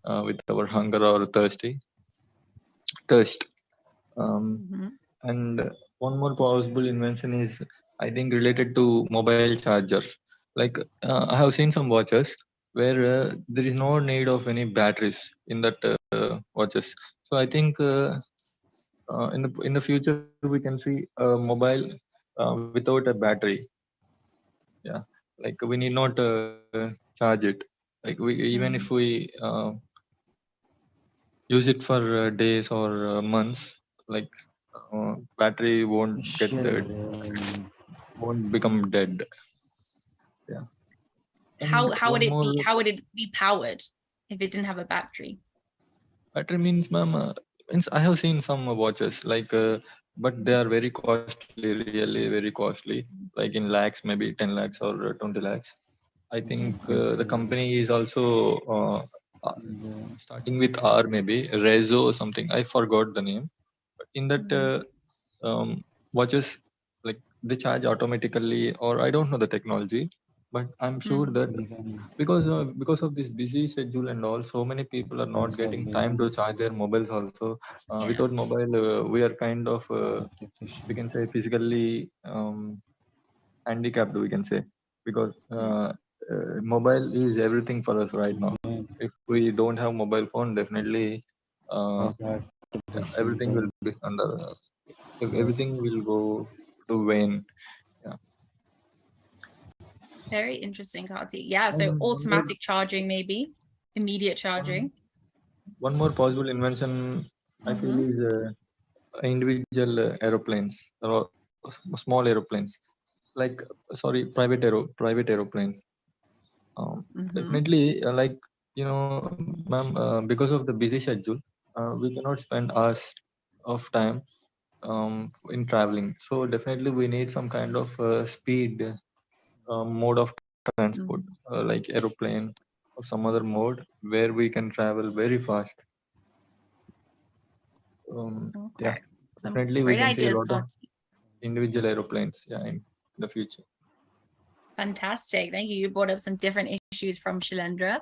with our hunger or thirst. Um, Hmm. and one more possible invention is, I think, related to mobile chargers. Like I have seen some watches where there is no need of any batteries in that watches. So I think in the future we can see a mobile without a battery. Yeah, like we need not charge it. Like we, even if Hmm. we use it for days or months, like battery won't get Sure. won't become dead. Yeah. And How would one it be? more, How would it be powered if it didn't have a battery? battery means, ma'am, means I have seen some watches like, but they are very costly, really very costly, like in lakhs, maybe 10 lakhs or 20 lakhs. I think the company is also uh, starting with R, maybe Rezo or something. I forgot the name. In that Mm. watches, like they charge automatically, or I don't know the technology, but I'm sure Mm. that because of this busy schedule and all, so many people are not getting time to charge their mobiles also. Yeah. Without mobile, we are kind of we can say physically handicapped, we can say, because Mm. mobile is everything for us right now. If we don't have mobile phone, definitely uh, yeah, everything will be under everything will go to vain. Yeah. Very interesting, Kati. Yeah. So And automatic charging, maybe immediate one, charging. one more possible invention I feel Mm-hmm. is individual aeroplanes, or small aeroplanes, like private aeroplanes. Mm-hmm. Definitely, like ma'am, because of the busy schedule, we cannot spend hours of time in traveling. So definitely, we need some kind of speed mode of transport, like aeroplane or some other mode where we can travel very fast. Yeah, Okay. Some definitely we great can see a ideas, lot of Kati. individual aeroplanes. Yeah, in the future. Fantastic. Thank you. You brought up some different issues from Shilendra.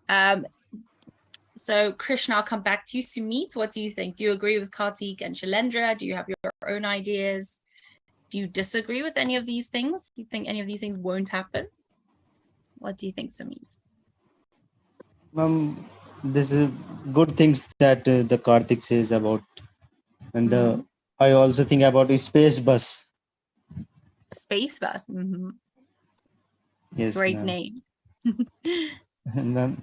Um, so Krishna, I'll come back to you. Sumit, what do you think? Do you agree with Kartik and Shilendra? Do you have your own ideas? Do you disagree with any of these things? Do you think any of these things won't happen? What do you think, Sumit? This is good things that the Karthik says about, and Mm-hmm. I also think about a space bus. Space Bus. Mm-hmm. Yes, Great ma'am. name. Ma'am,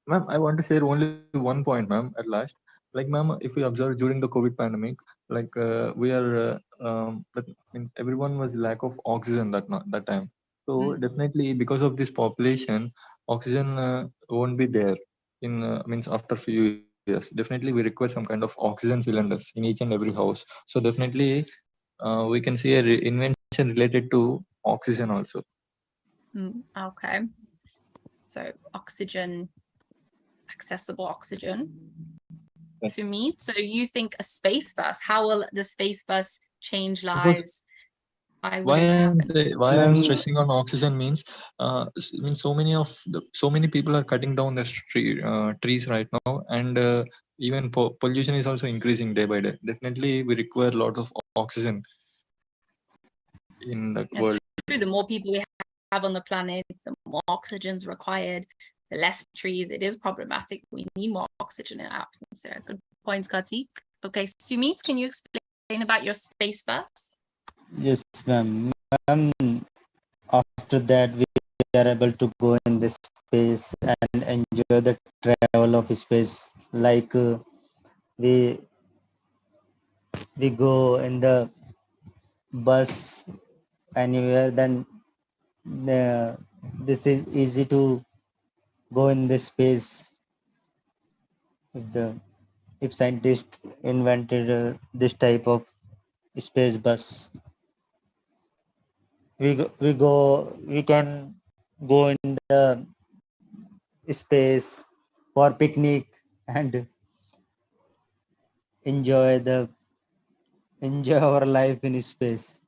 Ma'am, I want to share only one point, ma'am, at last. Like, ma'am, if we observe during the COVID pandemic, like we are, that means everyone was lack of oxygen that time. So Mm. definitely because of this population, oxygen won't be there in means after few years. Definitely we require some kind of oxygen cylinders in each and every house. So definitely we can see a invention related to oxygen also. Okay. So oxygen, accessible oxygen. Yes. To me, so you think a space bus? How will the space bus change Because lives? Why will it happen? why I'm ma'am, stressing on oxygen means means so many people are cutting down the trees right now, and even pollution is also increasing day by day. Definitely we require a lot of oxygen in the It's world. true. The more people we have on the planet, the more oxygen is required. The less trees, it is problematic. We need more oxygen in our atmosphere. Good points, Kartik. Okay, Sumit, can you explain about your space bus? yes, ma'am. Ma'am, after that, we are able to go in the space and enjoy the travel of space. Like we we go in the bus anywhere, then this is easy to go in the space. If the if scientists invented this type of space bus, we can go in the space for picnic and enjoy the enjoy our life in space.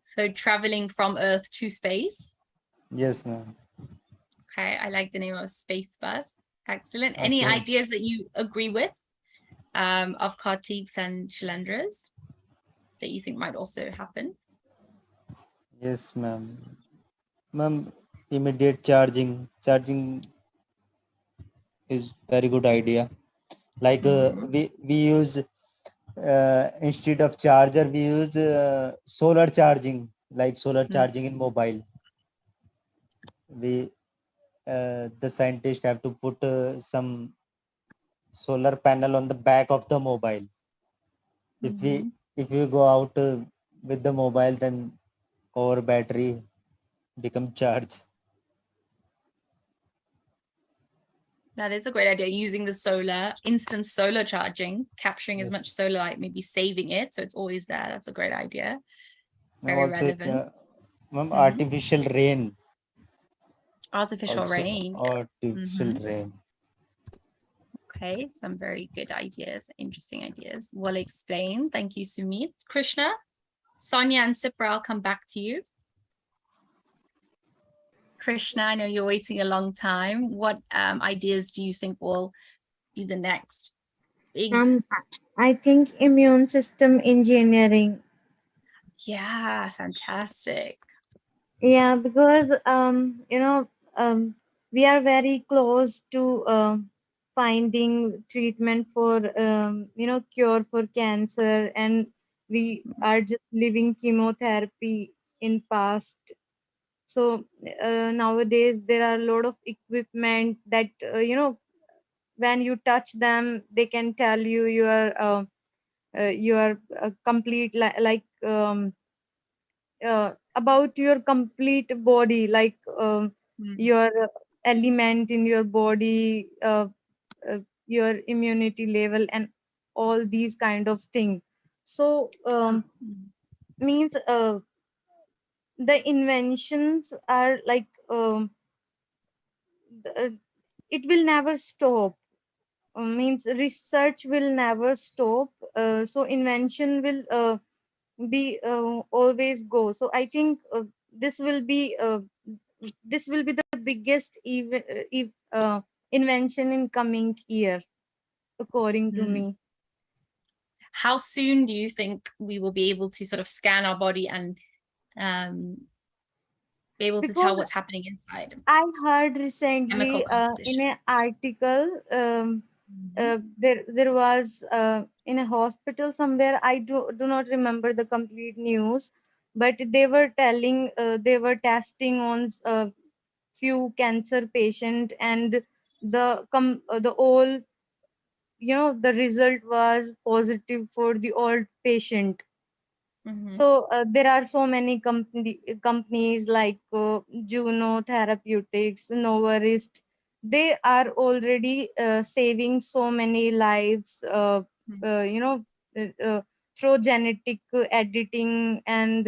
So traveling from Earth to space. Yes, ma'am. Okay, I like the name of Space Bus. Excellent. Any Okay. ideas that you agree with of Kartik's and Shailendra's that you think might also happen? Yes, ma'am. Ma'am, immediate charging. Charging is very good idea. Like Mhm. we use instead of charger, we use solar charging, like solar Mm. charging in mobile. We the scientists have to put some solar panel on the back of the mobile. If we Mhm. if we go out with the mobile, then our battery become charged. That is a great idea, using the instant solar charging, capturing as Yes. much solar light, maybe saving it so it's always there. That's a great idea. Ma'am, Very also relevant. ma'am, Mhm. artificial rain. Artificial Also rain. artificial Mhm. rain. Okay, some very good ideas, interesting ideas. Well explained. Thank you, Sumit. Krishna, Sonia, and Sipra, I'll come back to you. Krishna, I know you're waiting a long time. What ideas do you think will be the next big? I think immune system engineering. Yeah, fantastic. Yeah, because we are very close to finding treatment for cure for cancer, and we are just living chemotherapy in past. So nowadays there are a lot of equipment that when you touch them, they can tell you you are complete about your complete body, like Mm. your element in your body, your immunity level, and all these kind of things. So means the inventions are like it will never stop. Means research will never stop. So invention will be always go. So I think this will be the biggest invention in coming year, according to Mm. me. How soon do you think we will be able to sort of scan our body and be able to tell Because what's happening inside? I heard Chemical recently in composition. an article, Mhm. there was in a hospital somewhere. I do not remember the complete news, but they were telling they were testing on few cancer patient, and the all the result was positive for the old patient. Mhm. So there are so many companies like Juno Therapeutics, Novarist. They are already saving so many lives, Mm. you know, through genetic editing and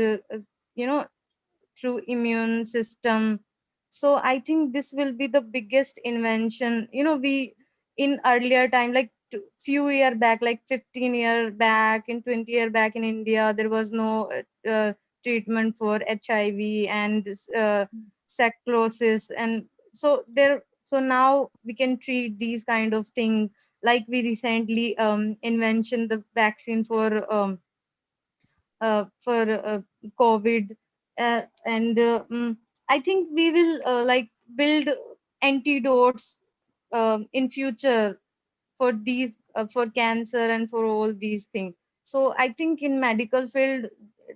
you know through immune system. So I think this will be the biggest invention. We in earlier time, like few year back, like 15-year back and 20-year back, in India there was no treatment for HIV and sclerosis, and so now we can treat these kind of things. Like we recently invention the vaccine for COVID, and I think we will like build antidotes in future for these for cancer and for all these things. So I think in medical field,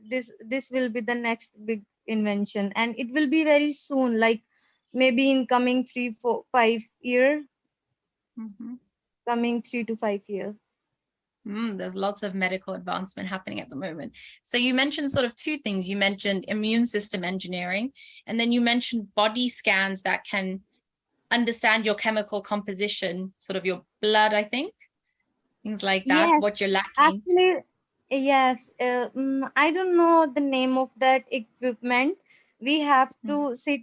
this will be the next big invention, and it will be very soon, like maybe in coming 3 4 5 year, Mhm. coming 3 to 5 year. There's lots of medical advancement happening at the moment. So you mentioned sort of two things. You mentioned immune system engineering, and then you mentioned body scans that can understand your chemical composition, sort of your blood, I think, things like that, Yes, what you're lacking. actually, yes. I don't know the name of that equipment. We have Mm. to sit,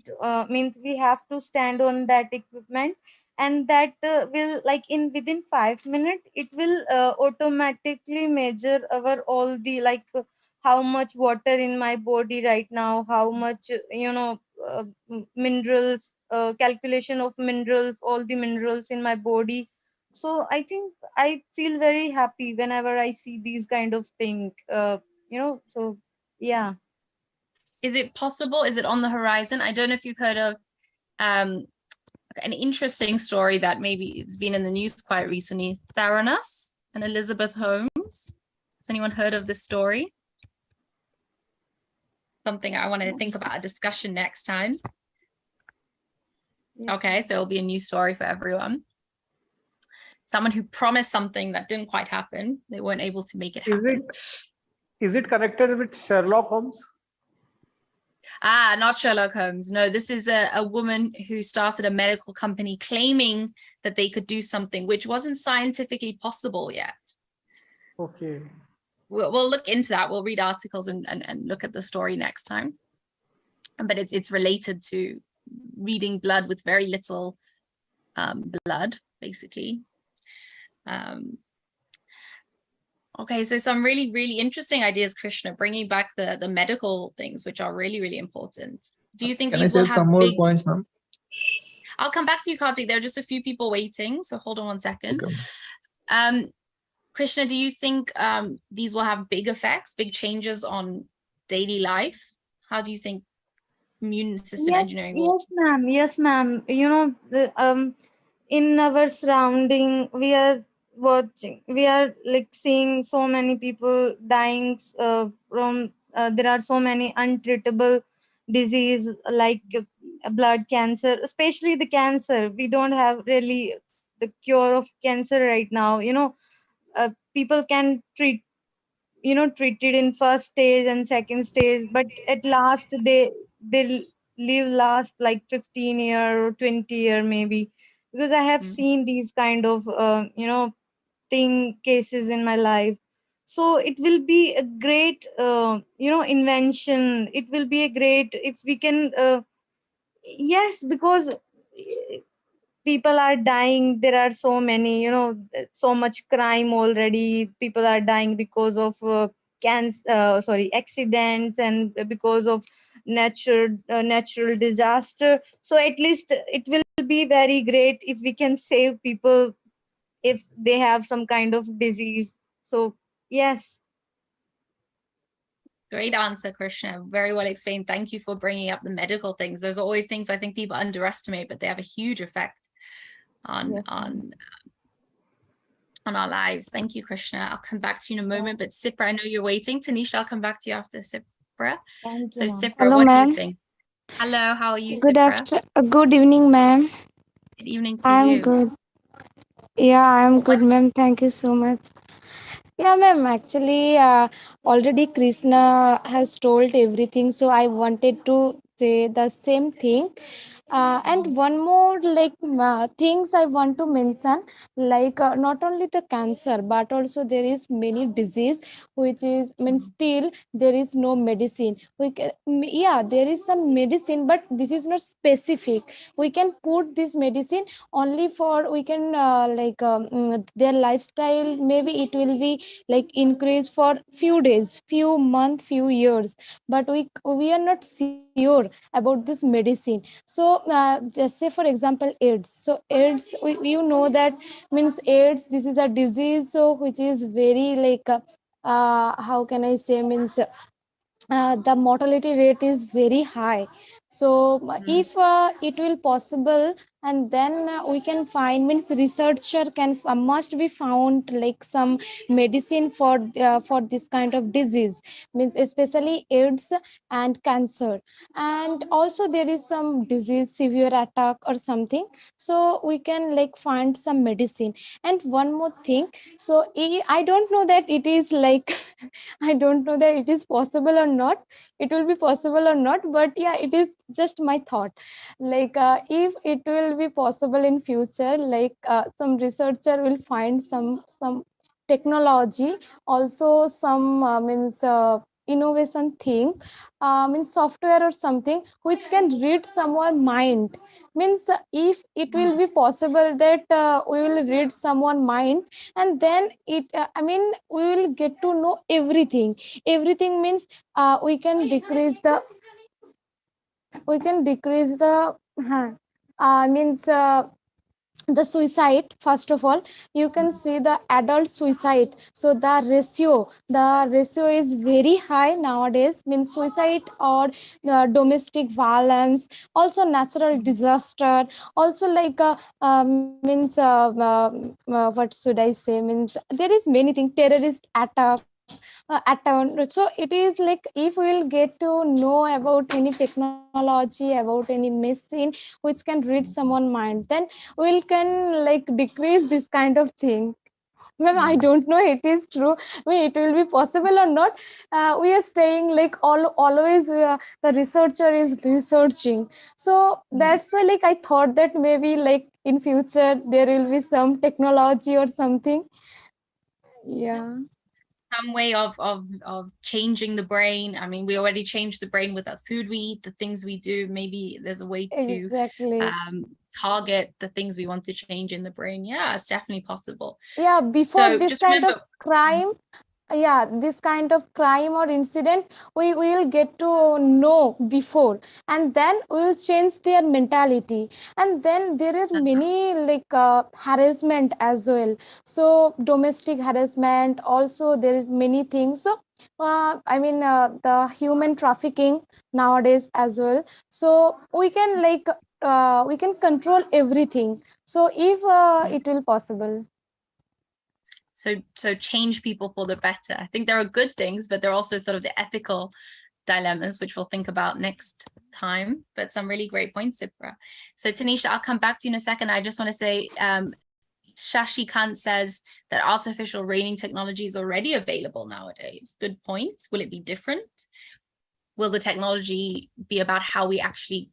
means we have to stand on that equipment, and that will, like, in within 5 minutes, it will automatically measure our all the, like, how much water in my body right now, how much minerals calculation of minerals, all the minerals in my body. So I think I feel very happy whenever I see these kind of thing. So yeah. Is it possible? Is it on the horizon? I don't know if you've heard of um, an interesting story that maybe it's been in the news quite recently. Theranos and Elizabeth Holmes. Has anyone heard of this story? Something I want to think about a discussion next time. Yes. Okay, so it'll be a new story for everyone. Someone who promised something that didn't quite happen. They weren't able to make it happen. Is it connected with Sherlock Holmes? Not Sherlock Holmes. No, this is a woman who started a medical company claiming that they could do something which wasn't scientifically possible yet. Okay. We'll look into that. We'll read articles and look at the story next time. But it's related to reading blood with very little blood, basically. Okay, so some really, really interesting ideas, Krishna, bringing back the medical things, which are really, really important. Do you think Can I these will share have some more big... points, ma'am? I'll come back to you, Kartik. There are just a few people waiting, so hold on one second. Okay. Krishna, do you think these will have big effects, big changes on daily life? How do you think immune system engineering will... Yes, ma'am. Yes, ma'am. In our surrounding, we are like seeing so many people dying from. There are so many untreatable disease like blood cancer, especially the cancer. We don't have really the cure of cancer right now. People can treated in first stage and second stage, but at last they live last like 15 year or 20 year maybe, because I have seen these kind of thing cases in my life. So it will be a great invention. It will be a great if we can yes, because people are dying. There are so many, so much crime already. People are dying because of accidents, and because of natural disaster. So at least it will be very great if we can save people if they have some kind of disease. So yes. Great answer, Krishna. Very well explained. Thank you for bringing up the medical things. Those are always things I think people underestimate, but they have a huge effect on Yes, on our lives. Thank you, Krishna. I'll come back to you in a moment, but Sipra, I know you're waiting. Tanisha, I'll come back to you after Sipra. Thank So you, ma'am. Sipra, Hello, what do you ma'am. think? Hello, how are you, Good Sipra? good evening, ma'am. Good evening to I'm you. good. Yeah, I'm good, What... ma'am. Thank you so much. Yeah, ma'am. Actually, already Krishna has told everything, so I wanted to say the same thing. And one more things I want to mention, not only the cancer, but also there is many disease which is still there is no medicine. There is some medicine, but this is not specific. We can put this medicine only for we can their lifestyle. Maybe it will be like increase for few days, few months, few years, but we are not sure about this medicine. So just say for example AIDS. So AIDS, you know that AIDS, this is a disease so which is very how can I say the mortality rate is very high. So if it will possible, and then we can find researcher can must be found like some medicine for this kind of disease, especially AIDS and cancer. And also there is some disease, severe attack or something, so we can find some medicine. And one more thing, so I don't know that it is I don't know that it is possible or not, it will be possible or not, but yeah, it is just my thought. If it will be possible in future, some researcher will find some technology, also some innovation thing, software or something which can read someone's mind. If it will be possible that we will read someone's mind, and then we will get to know everything. We can decrease the means the suicide. First of all, you can see the adult suicide, so the ratio is very high nowadays, means suicide or domestic violence, also natural disaster, also like means what should I say, means there is many things, terrorist attack. So it is like, if we will get to know about any technology, about any machine which can read someone's mind, then we can like decrease this kind of thing. Well, I don't know it is true. I mean, it will be possible or not. We are staying like always. The researcher is researching, so that's why like I thought that maybe like in future there will be some technology or something. Yeah. Some way of changing the brain. I mean, we already changed the brain with the food we eat, the things we do. Maybe there's a way to Exactly. target the things we want to change in the brain. Yeah, it's definitely possible. Yeah, before So this just kind remember, of crime, this kind of crime or incident, we will get to know before, and then we will change their mentality. And then there are many like harassment as well, so domestic harassment also, there is many things. So I mean the human trafficking nowadays as well, so we can like we can control everything, so if it will possible. so change people for the better. I think there are good things, but there are also sort of the ethical dilemmas, which we'll think about next time. But some really great points, Sipra. So Tanisha, I'll come back to you in a second. I just want to say, Shashi Kant says that artificial raining technology is already available nowadays. Good point. Will it be different? Will the technology be about how we actually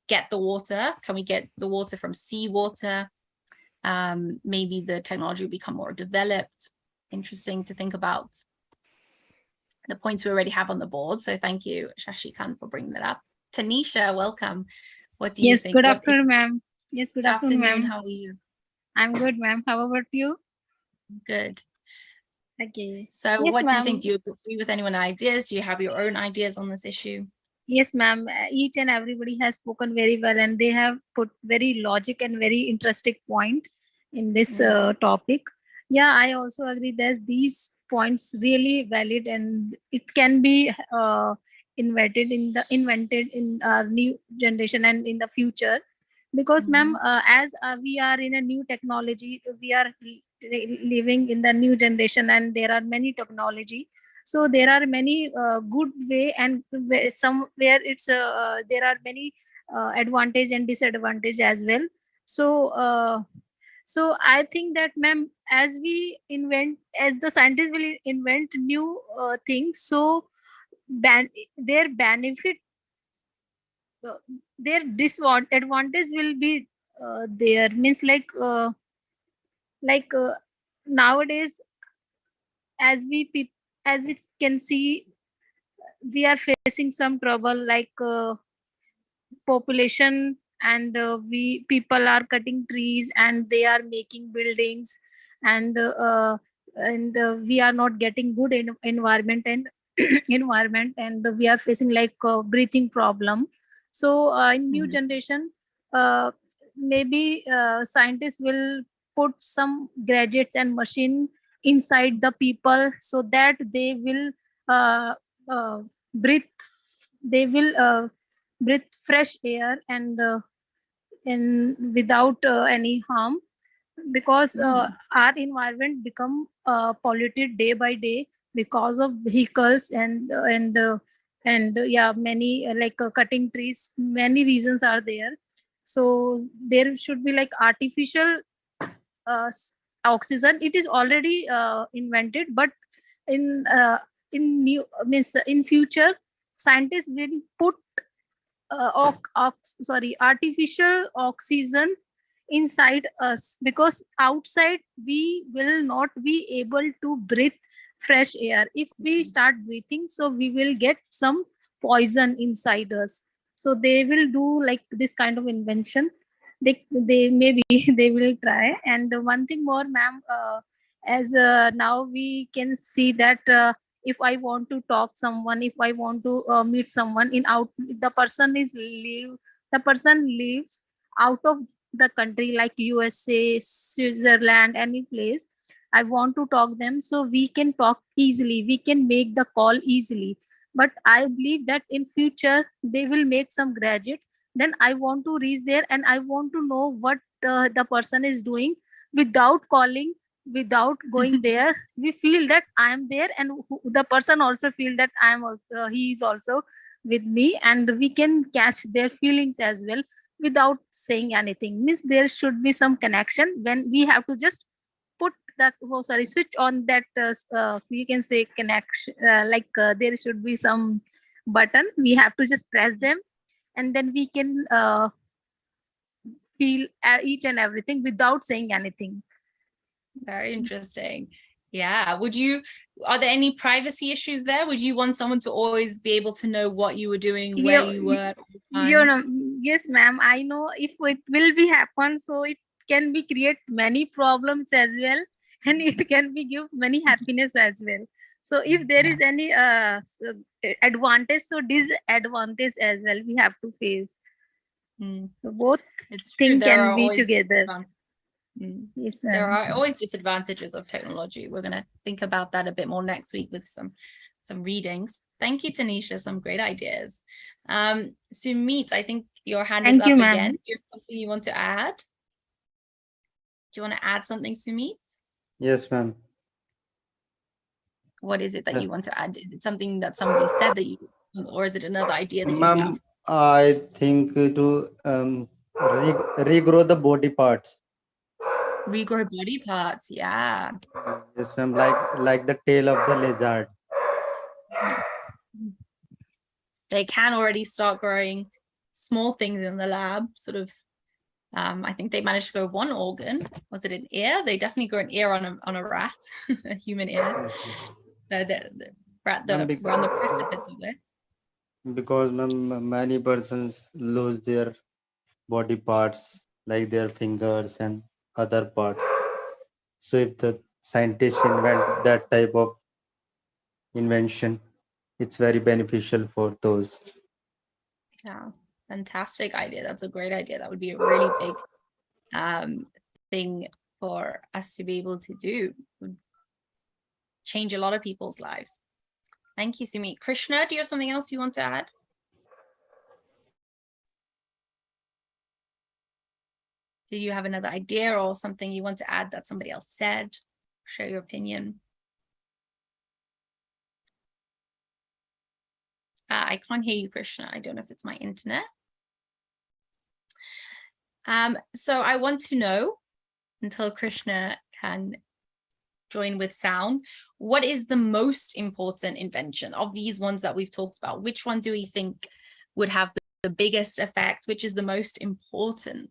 get the water? Can we get the water from seawater? Maybe the technology will become more developed. Interesting to think about the points we already have on the board. So thank you, Shashi Khan, for bringing that up. Tanisha, welcome. What do you think? Good afternoon, ma'am. Yes, good afternoon, ma'am. How are you? I'm good, ma'am. How about you? Good. Okay. So Yes, what do you ma'am. think? Do you agree with anyone's ideas? Do you have your own ideas on this issue? Yes, ma'am. Each and everybody has spoken very well, and they have put very logic and very interesting point in this topic. Yeah, I also agree that these points really valid, and it can be invented in our new generation and in the future. Because ma'am, as we are in a new technology, we are living in the new generation, and there are many technology. So there are many good way, and somewhere it's there are many advantage and disadvantage as well. So so I think that ma'am, as we invent, as the scientists will invent new things, so their benefit, their disadvantage will be there, means like nowadays, as as we can see, we are facing some trouble, like population, and we people are cutting trees and they are making buildings, and we are not getting good environment and environment, and we are facing like breathing problem. So in new generation, uh, maybe scientists will put some gadgets and machine inside the people, so that they will uh, breathe, they will breathe fresh air, and without any harm. Because our environment become polluted day by day because of vehicles, and yeah, many cutting trees, many reasons are there. So there should be like artificial oxygen. It is already invented, but in new means in future, scientists will put artificial oxygen inside us, because outside we will not be able to breathe fresh air. If we start breathing, so we will get some poison inside us. So they will do like this kind of invention. They maybe they will try. And one thing more, ma'am, as now we can see that if I want to talk someone, if I want to meet someone in out, the person is live the person lives out of the country, like USA, Switzerland, any place. I want to talk them, so we can talk easily, we can make the call easily. But I believe that in future they will make some graduates, then I want to reach there and I want to know what the person is doing without calling, without going there. We feel that I am there, and the person also feel that I am also, he is also with me, and we can catch their feelings as well without saying anything. Means there should be some connection when we have to just put the switch on that, you can say connection, there should be some button, we have to just press them, and then we can feel each and everything without saying anything. Very interesting. Yeah. Are there any privacy issues there? Would you want someone to always be able to know what you were doing, where you were at all You know, times? yes, ma'am. I know if it will be happen, so it can be create many problems as well, and it can be give many happiness as well. So if there is any advantage, so disadvantage as well, we have to face. Mm. So both It's true. thing There can are be always together. Mm. Yes, There ma'am. are always disadvantages of technology. We're going to think about that a bit more next week with some readings. Thank you, Tanisha. Some great ideas. Sumit, I think your hand is Thank up you, ma'am. again. Do you have something you want to add? Do you want to add something, Sumit? Yes, ma'am. What is it that Yeah. you want to add? Is it something that somebody said that you, or is it another idea that you Ma'am, have? I think to regrow the body parts. Regrow body parts. Yeah. Yes, ma'am. Like the tail of the lizard. They can already start growing small things in the lab, sort of. I think they managed to grow one organ. Was it an ear? They definitely grew an ear on a rat, a human ear. Yes, So the rat, Ma'am, we're on the precipice of it. because ma'am, many persons lose their body parts like their fingers and other parts. So if the scientists invent that type of invention, it's very beneficial for those. Yeah, fantastic idea. That's a great idea. That would be a really big thing for us to be able to do. Would change a lot of people's lives. Thank you, Sumit. Krishna, do you have something else you want to add? Do you have another idea or something you want to add that somebody else said? Share your opinion. I can't hear you, Krishna. I don't know if it's my internet. So I want to know, until Krishna can join with sound, what is the most important invention of these ones that we've talked about? Which one do we think would have the biggest effect? Which is the most important?